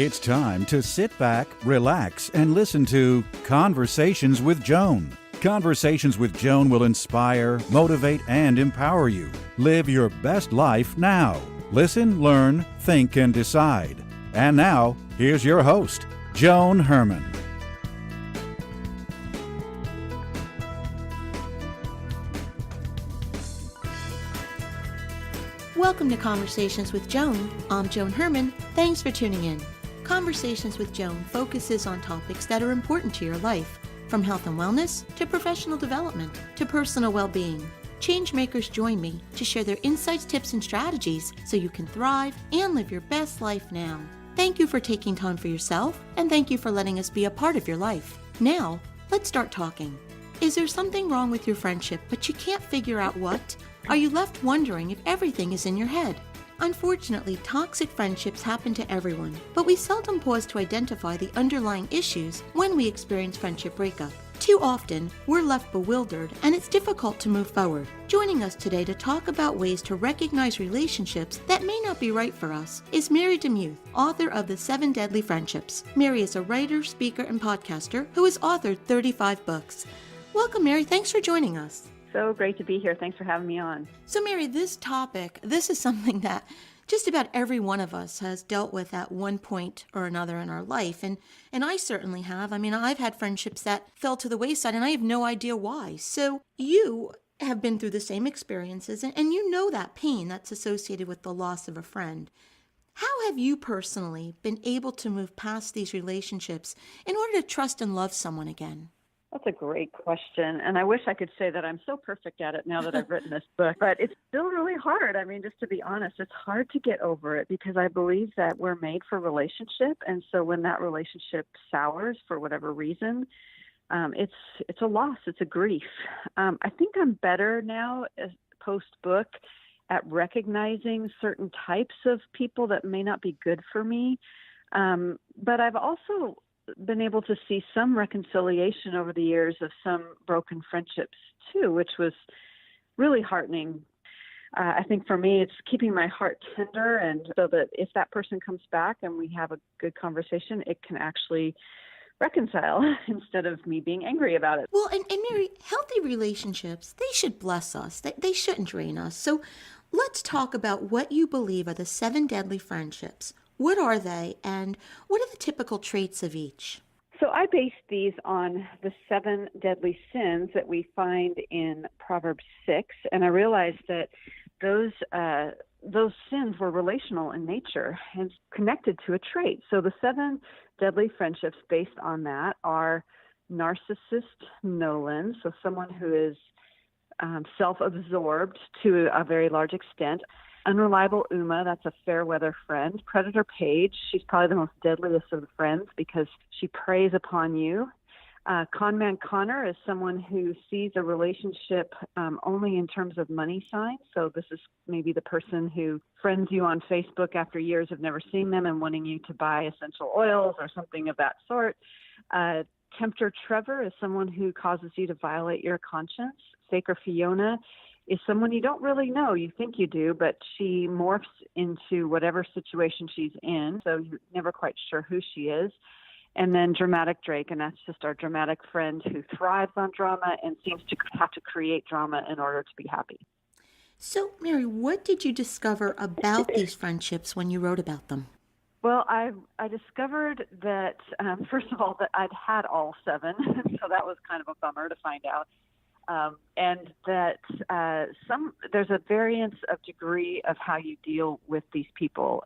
It's time to sit back, relax, and listen to Conversations with Joan. Conversations with Joan will inspire, motivate, and empower you. Live your best life now. Listen, learn, think, and decide. And now, here's your host, Joan Herman. Welcome to Conversations with Joan. I'm Joan Herman. Thanks for tuning in. Conversations with Joan focuses on topics that are important to your life, from health and wellness to professional development to personal well-being. Changemakers join me to share their insights, tips, and strategies so you can thrive and live your best life now. Thank you for taking time for yourself, and thank you for letting us be a part of your life. Now, let's start talking. Is there something wrong with your friendship, but you can't figure out what? Are you left wondering if everything is in your head? Unfortunately, toxic friendships happen to everyone, but we seldom pause to identify the underlying issues when we experience friendship breakup. Too often, we're left bewildered and it's difficult to move forward. Joining us today to talk about ways to recognize relationships that may not be right for us is Mary DeMuth, author of The 7 Deadly Friendships. Mary is a writer, speaker, and podcaster who has authored 35 books. Welcome, Mary. Thanks for joining us. So great to be here. Thanks for having me on. So, Mary, this is something that just about every one of us has dealt with at one point or another in our life. And I certainly have. I mean, I've had friendships that fell to the wayside, and I have no idea why. So you have been through the same experiences, and you know that pain that's associated with the loss of a friend. How have you personally been able to move past these relationships in order to trust and love someone again? That's a great question. And I wish I could say that I'm so perfect at it now that I've written this book, but it's still really hard. I mean, just to be honest, it's hard to get over it because I believe that we're made for relationship. And so when that relationship sours for whatever reason, it's a loss. It's a grief. I think I'm better now post-book at recognizing certain types of people that may not be good for me. But I've also been able to see some reconciliation over the years of some broken friendships too, which was really heartening. I think for me, it's keeping my heart tender, and so that if that person comes back and we have a good conversation, it can actually reconcile instead of me being angry about it. Well, and Mary, healthy relationships, they should bless us. They shouldn't drain us. So let's talk about what you believe are the 7 deadly friendships. What are they, and what are the typical traits of each? So I based these on the 7 deadly sins that we find in Proverbs 6, and I realized that those sins were relational in nature and connected to a trait. So the 7 deadly friendships based on that are narcissist nolens, so someone who is self-absorbed to a very large extent. Unreliable Uma, that's a fair weather friend. Predator Paige, she's probably the most deadliest of the friends because she preys upon you. Conman Connor is someone who sees a relationship only in terms of money signs. So this is maybe the person who friends you on Facebook after years of never seeing them and wanting you to buy essential oils or something of that sort. Tempter Trevor is someone who causes you to violate your conscience. Faker Fiona is someone you don't really know. You think you do, but she morphs into whatever situation she's in, so you're never quite sure who she is. And then Dramatic Drake, and that's just our dramatic friend who thrives on drama and seems to have to create drama in order to be happy. So, Mary, what did you discover about these friendships when you wrote about them? Well, I discovered that, first of all, that I'd had all 7, so that was kind of a bummer to find out. And that there's a variance of degree of how you deal with these people.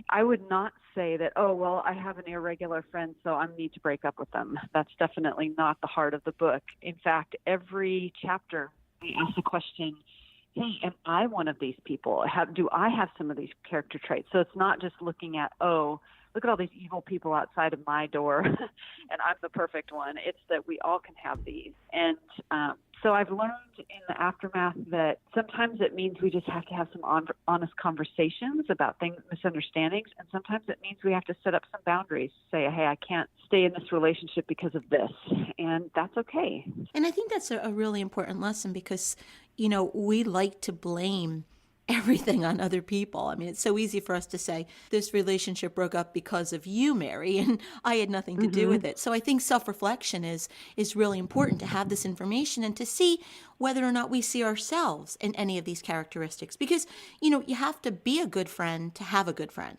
I would not say that, oh, well, I have an irregular friend, so I need to break up with them. That's definitely not the heart of the book. In fact, every chapter we ask the question, hey, am I one of these people? Do I have some of these character traits? So it's not just looking at, oh, look at all these evil people outside of my door and I'm the perfect one. It's that we all can have these. And so I've learned in the aftermath that sometimes it means we just have to have some honest conversations about misunderstandings. And sometimes it means we have to set up some boundaries, say, hey, I can't stay in this relationship because of this. And that's okay. And I think that's a really important lesson because, we like to blame everything on other people. I mean, it's so easy for us to say, this relationship broke up because of you, Mary, and I had nothing to do with it. So I think self-reflection is really important, to have this information and to see whether or not we see ourselves in any of these characteristics. Because, you have to be a good friend to have a good friend.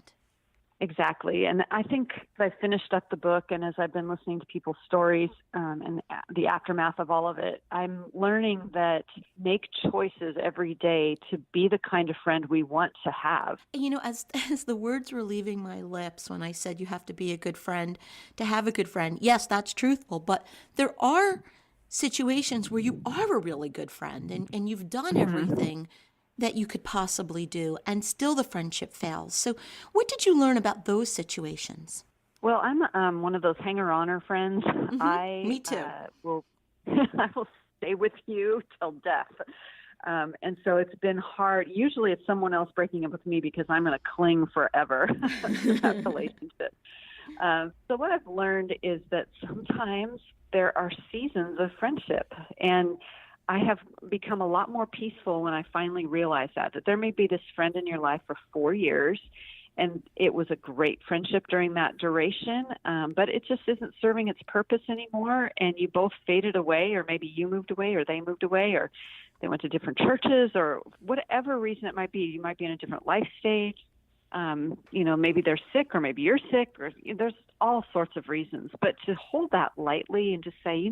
Exactly. And I think as I finished up the book and as I've been listening to people's stories and the aftermath of all of it, I'm learning that make choices every day to be the kind of friend we want to have. As the words were leaving my lips when I said you have to be a good friend to have a good friend, yes, that's truthful. But there are situations where you are a really good friend and you've done everything that you could possibly do, and still the friendship fails. So what did you learn about those situations? Well, I'm one of those hanger-oner friends. Me too. I will stay with you till death. And so it's been hard. Usually it's someone else breaking up with me because I'm going to cling forever to that relationship. So what I've learned is that sometimes there are seasons of friendship, and I have become a lot more peaceful when I finally realized that there may be this friend in your life for 4 years, and it was a great friendship during that duration, but it just isn't serving its purpose anymore, and you both faded away, or maybe you moved away, or they moved away, or they went to different churches, or whatever reason it might be. You might be in a different life stage. Maybe they're sick, or maybe you're sick, or there's all sorts of reasons. But to hold that lightly and just say,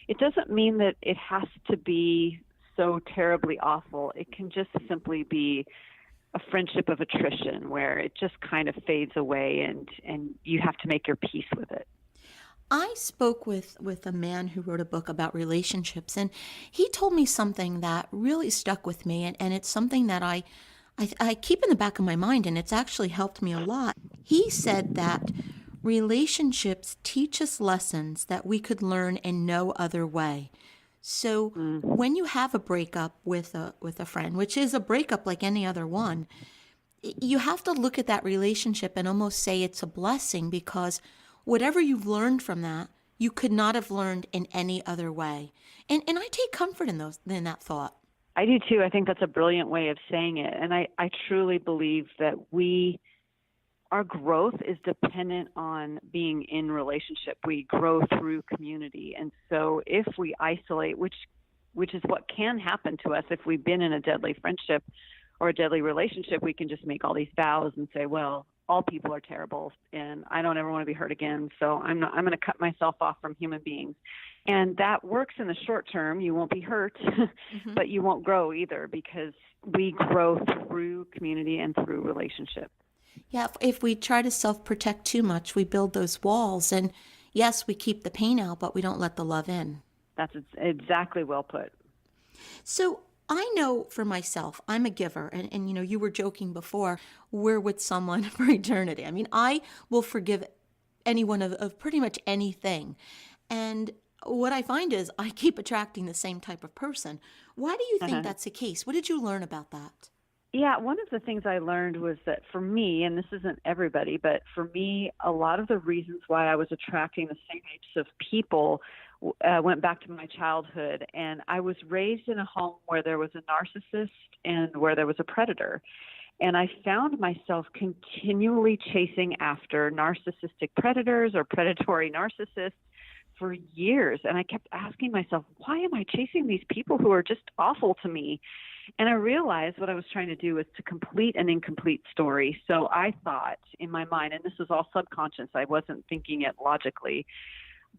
it doesn't mean that it has to be so terribly awful. It can just simply be a friendship of attrition where it just kind of fades away and you have to make your peace with it. I spoke with a man who wrote a book about relationships, and he told me something that really stuck with me, and it's something that I keep in the back of my mind, and it's actually helped me a lot. He said that relationships teach us lessons that we could learn in no other way. So when you have a breakup with a friend, which is a breakup like any other one, you have to look at that relationship and almost say it's a blessing, because whatever you've learned from that, you could not have learned in any other way. And I take comfort in that thought. I do too. I think that's a brilliant way of saying it. And I truly believe that our growth is dependent on being in relationship. We grow through community. And so if we isolate, which is what can happen to us if we've been in a deadly friendship or a deadly relationship, we can just make all these vows and say, well, all people are terrible and I don't ever want to be hurt again. So I'm going to cut myself off from human beings. And that works in the short term. You won't be hurt, but you won't grow either, because we grow through community and through relationship. Yeah, if we try to self-protect too much, we build those walls. And yes, we keep the pain out, but we don't let the love in. That's exactly well put. So I know for myself, I'm a giver. And you were joking before, we're with someone for eternity. I mean, I will forgive anyone of pretty much anything. And what I find is I keep attracting the same type of person. Why do you think that's the case? What did you learn about that? Yeah, one of the things I learned was that for me, and this isn't everybody, but for me, a lot of the reasons why I was attracting the same types of people went back to my childhood. And I was raised in a home where there was a narcissist and where there was a predator. And I found myself continually chasing after narcissistic predators or predatory narcissists for years. And I kept asking myself, why am I chasing these people who are just awful to me? And I realized what I was trying to do was to complete an incomplete story. So I thought in my mind, and this was all subconscious, I wasn't thinking it logically,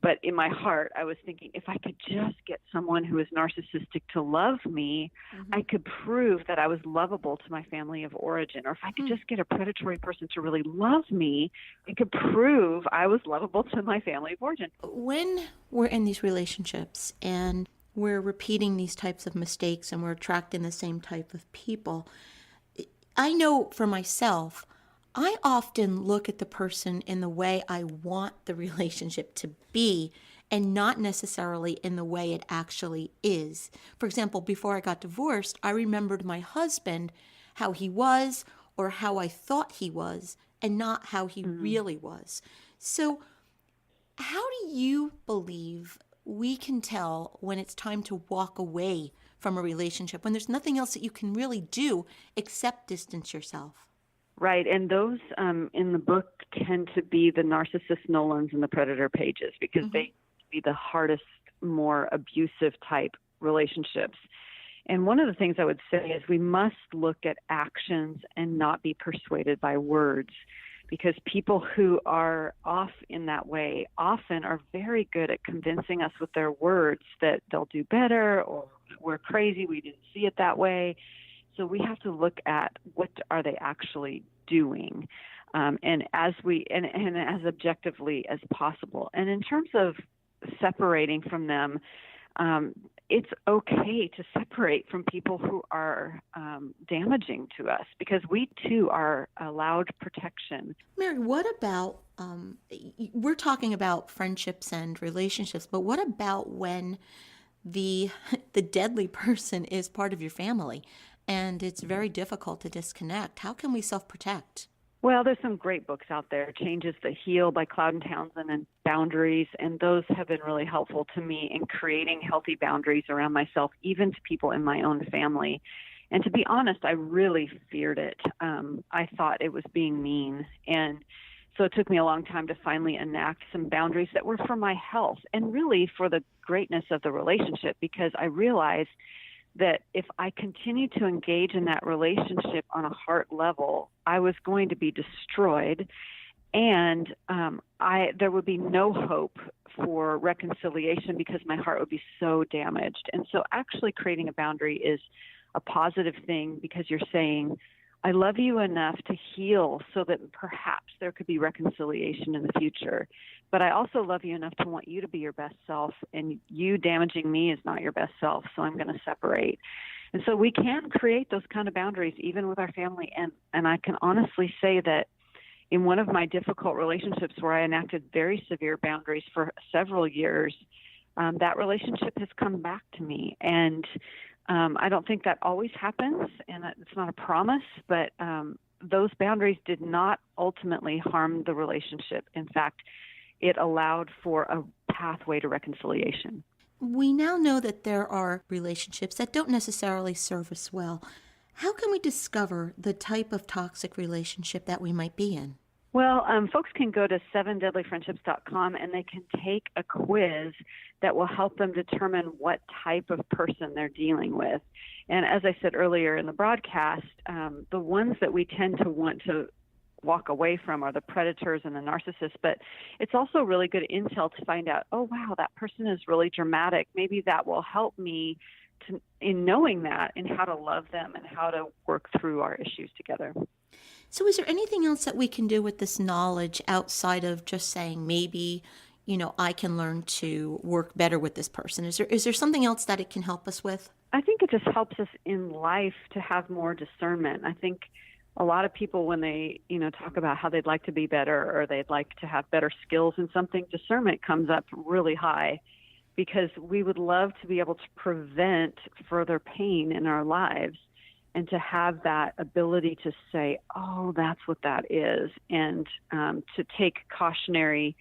but in my heart, I was thinking, if I could just get someone who is narcissistic to love me, I could prove that I was lovable to my family of origin. Or if I could just get a predatory person to really love me, I could prove I was lovable to my family of origin. When we're in these relationships and we're repeating these types of mistakes and we're attracting the same type of people, I know for myself, I often look at the person in the way I want the relationship to be and not necessarily in the way it actually is. For example, before I got divorced, I remembered my husband, how he was or how I thought he was, and not how he really was. So how do you believe we can tell when it's time to walk away from a relationship when there's nothing else that you can really do except distance yourself. Right, and those in the book tend to be the narcissist Nolans and the predator pages because they be the hardest, more abusive type relationships. And one of the things I would say is we must look at actions and not be persuaded by words, because people who are off in that way often are very good at convincing us with their words that they'll do better, or we're crazy, we didn't see it that way. So we have to look at what are they actually doing, and as objectively as possible. And in terms of separating from them, it's okay to separate from people who are damaging to us, because we too are allowed protection. Mary, what about, we're talking about friendships and relationships, but what about when the deadly person is part of your family and it's very difficult to disconnect? How can we self-protect? Well, there's some great books out there, Changes That Heal by Cloud and Townsend and Boundaries, and those have been really helpful to me in creating healthy boundaries around myself, even to people in my own family. And to be honest, I really feared it. I thought it was being mean. And so it took me a long time to finally enact some boundaries that were for my health and really for the greatness of the relationship, because I realized that if I continued to engage in that relationship on a heart level, I was going to be destroyed, and there would be no hope for reconciliation because my heart would be so damaged. And so actually creating a boundary is a positive thing, because you're saying, I love you enough to heal so that perhaps there could be reconciliation in the future. But I also love you enough to want you to be your best self, and you damaging me is not your best self, so I'm going to separate. And so we can create those kind of boundaries even with our family. And I can honestly say that in one of my difficult relationships where I enacted very severe boundaries for several years, that relationship has come back to me. And I don't think that always happens, and it's not a promise, but those boundaries did not ultimately harm the relationship. In fact, it allowed for a pathway to reconciliation. We now know that there are relationships that don't necessarily serve us well. How can we discover the type of toxic relationship that we might be in? Well, folks can go to 7deadlyfriendships.com and they can take a quiz that will help them determine what type of person they're dealing with. And as I said earlier in the broadcast, the ones that we tend to want to walk away from are the predators and the narcissists, but it's also really good intel to find out, oh, wow, that person is really dramatic. Maybe that will help me in knowing that and how to love them and how to work through our issues together. So is there anything else that we can do with this knowledge outside of just saying maybe, I can learn to work better with this person? Is there something else that it can help us with? I think it just helps us in life to have more discernment. I think a lot of people, when they, talk about how they'd like to be better or they'd like to have better skills in something, discernment comes up really high, because we would love to be able to prevent further pain in our lives and to have that ability to say, oh, that's what that is, and to take cautionary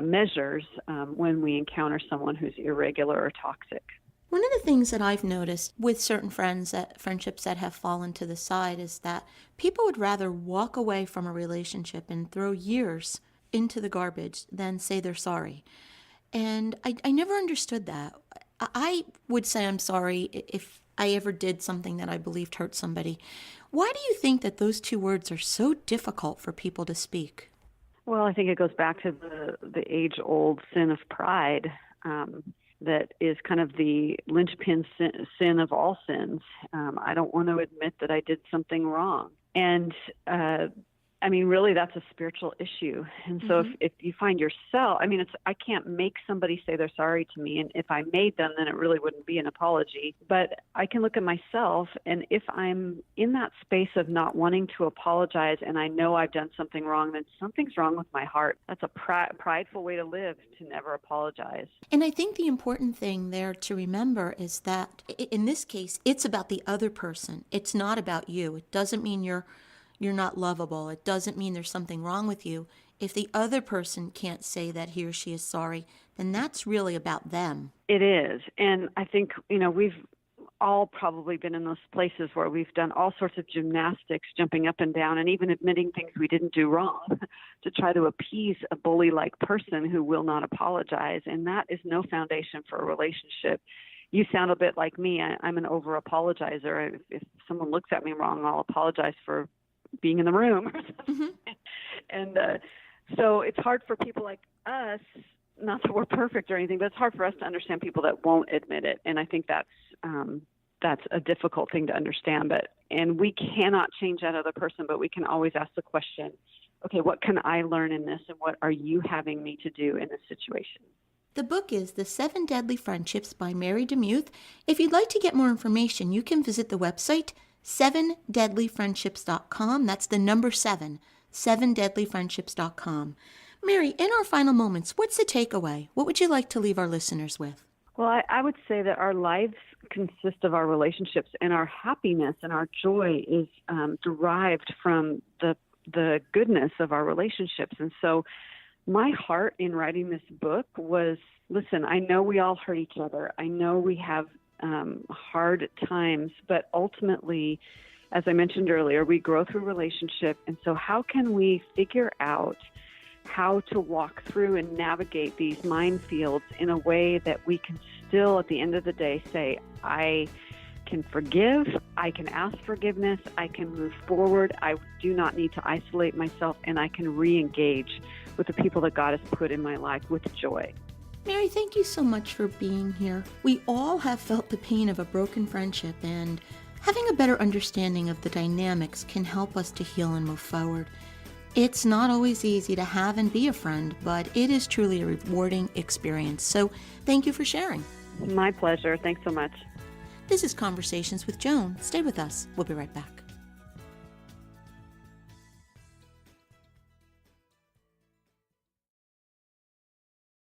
measures when we encounter someone who's irregular or toxic. One of the things that I've noticed with certain friendships that have fallen to the side is that people would rather walk away from a relationship and throw years into the garbage than say they're sorry. And I never understood that. I would say I'm sorry if I ever did something that I believed hurt somebody. Why do you think that those two words are so difficult for people to speak? Well, I think it goes back to the age-old sin of pride. That is kind of the linchpin sin of all sins. I don't want to admit that I did something wrong. And really, that's a spiritual issue. And so if you find yourself, I can't make somebody say they're sorry to me. And if I made them, then it really wouldn't be an apology. But I can look at myself, and if I'm in that space of not wanting to apologize and I know I've done something wrong, then something's wrong with my heart. That's a prideful way to live, to never apologize. And I think the important thing there to remember is that in this case, it's about the other person. It's not about you. It doesn't mean you're not lovable. It doesn't mean there's something wrong with you. If the other person can't say that he or she is sorry, then that's really about them. It is. And I think, all probably been in those places where we've done all sorts of gymnastics, jumping up and down, and even admitting things we didn't do wrong to try to appease a bully-like person who will not apologize. And that is no foundation for a relationship. You sound a bit like me. I'm an over-apologizer. If someone looks at me wrong, I'll apologize for being in the room or something. And so it's hard for people like us, not that we're perfect or anything, but it's hard for us to understand people that won't admit it. And I think that's a difficult thing to understand. And we cannot change that other person, but we can always ask the question, okay, what can I learn in this? And what are you having me to do in this situation? The book is The 7 Deadly Friendships by Mary DeMuth. If you'd like to get more information, you can visit the website 7deadlyfriendships.com. That's the number 7, 7deadlyfriendships.com. Mary, in our final moments, what's the takeaway? What would you like to leave our listeners with? Well, I would say that our lives consist of our relationships, and our happiness and our joy is derived from the goodness of our relationships. And so my heart in writing this book was, listen, I know we all hurt each other. I know we have hard times, but ultimately, as I mentioned earlier, we grow through relationship. And so how can we figure out how to walk through and navigate these minefields in a way that we can still, at the end of the day, say, I can forgive, I can ask forgiveness, I can move forward, I do not need to isolate myself, and I can re-engage with the people that God has put in my life with joy. Mary, thank you so much for being here. We all have felt the pain of a broken friendship, and having a better understanding of the dynamics can help us to heal and move forward. It's not always easy to have and be a friend, but it is truly a rewarding experience. So thank you for sharing. My pleasure. Thanks so much. This is Conversations with Joan. Stay with us. We'll be right back.